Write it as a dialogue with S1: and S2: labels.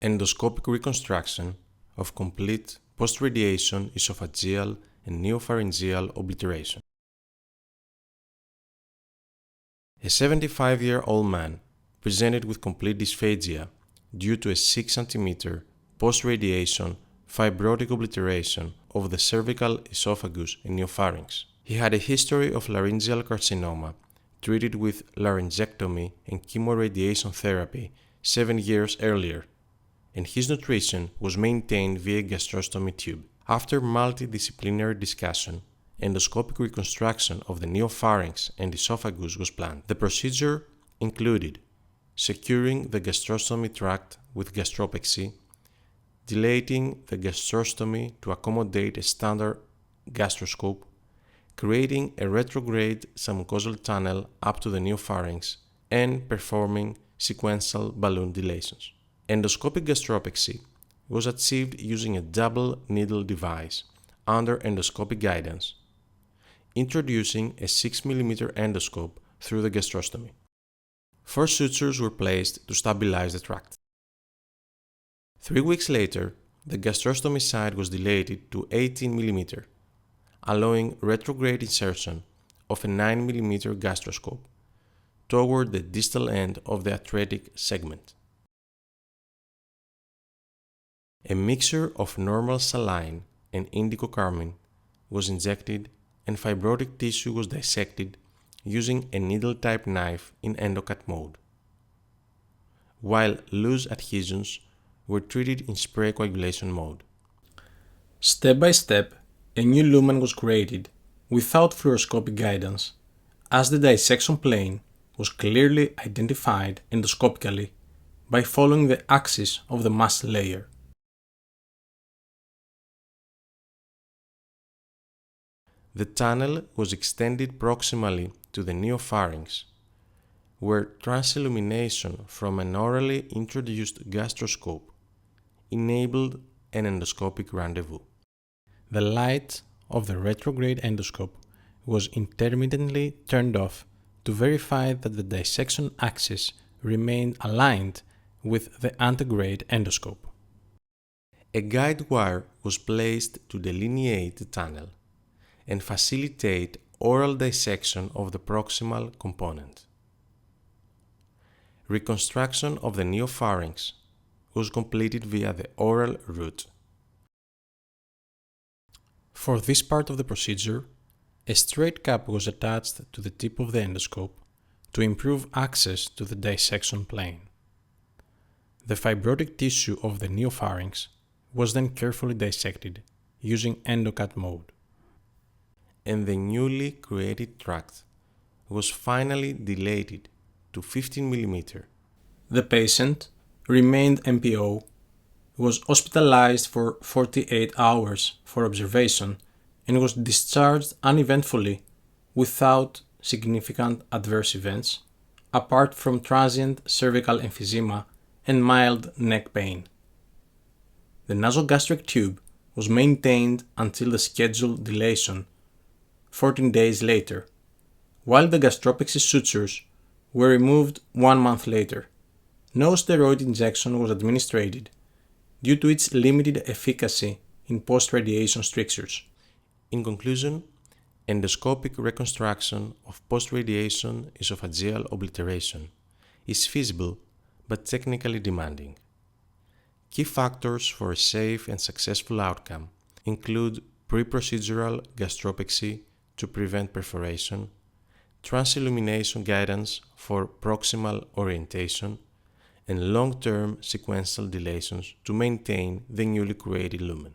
S1: Endoscopic reconstruction of complete post-radiation esophageal and neopharyngeal obliteration. A 75-year-old man presented with complete dysphagia due to a 6 cm post-radiation fibrotic obliteration of the cervical, esophagus, and neopharynx. He had a history of laryngeal carcinoma treated with laryngectomy and chemoradiation therapy 7 years earlier, and his nutrition was maintained via gastrostomy tube. After multidisciplinary discussion, endoscopic reconstruction of the neopharynx and esophagus was planned. The procedure included securing the gastrostomy tract with gastropexy, dilating the gastrostomy to accommodate a standard gastroscope, creating a retrograde submucosal tunnel up to the neopharynx, and performing sequential balloon dilations. Endoscopic gastropexy was achieved using a double needle device under endoscopic guidance, introducing a 6 mm endoscope through the gastrostomy. 4 sutures were placed to stabilize the tract. 3 weeks later, the gastrostomy site was dilated to 18 mm, allowing retrograde insertion of a 9 mm gastroscope toward the distal end of the atretic segment. A mixture of normal saline and indigo carmine was injected and fibrotic tissue was dissected using a needle-type knife in endocut mode, while loose adhesions were treated in spray coagulation mode. Step by step, a new lumen was created without fluoroscopic guidance, as the dissection plane was clearly identified endoscopically by following the axis of the mast layer. The tunnel was extended proximally to the neopharynx, where transillumination from an orally introduced gastroscope enabled an endoscopic rendezvous. The light of the retrograde endoscope was intermittently turned off to verify that the dissection axis remained aligned with the antegrade endoscope. A guide wire was placed to delineate the tunnel and facilitate oral dissection of the proximal component. Reconstruction of the neopharynx was completed via the oral route. For this part of the procedure, a straight cap was attached to the tip of the endoscope to improve access to the dissection plane. The fibrotic tissue of the neopharynx was then carefully dissected using endocut mode, and the newly created tract was finally dilated to 15 mm. The patient remained MPO, was hospitalized for 48 hours for observation, and was discharged uneventfully without significant adverse events, apart from transient cervical emphysema and mild neck pain. The nasogastric tube was maintained until the scheduled dilation 14 days later, while the gastropexy sutures were removed 1 month later. No steroid injection was administered due to its limited efficacy in post-radiation strictures. In conclusion, endoscopic reconstruction of post-radiation esophageal obliteration is feasible but technically demanding. Key factors for a safe and successful outcome include pre-procedural gastropexy to prevent perforation, transillumination guidance for proximal orientation, and long-term sequential dilations to maintain the newly created lumen.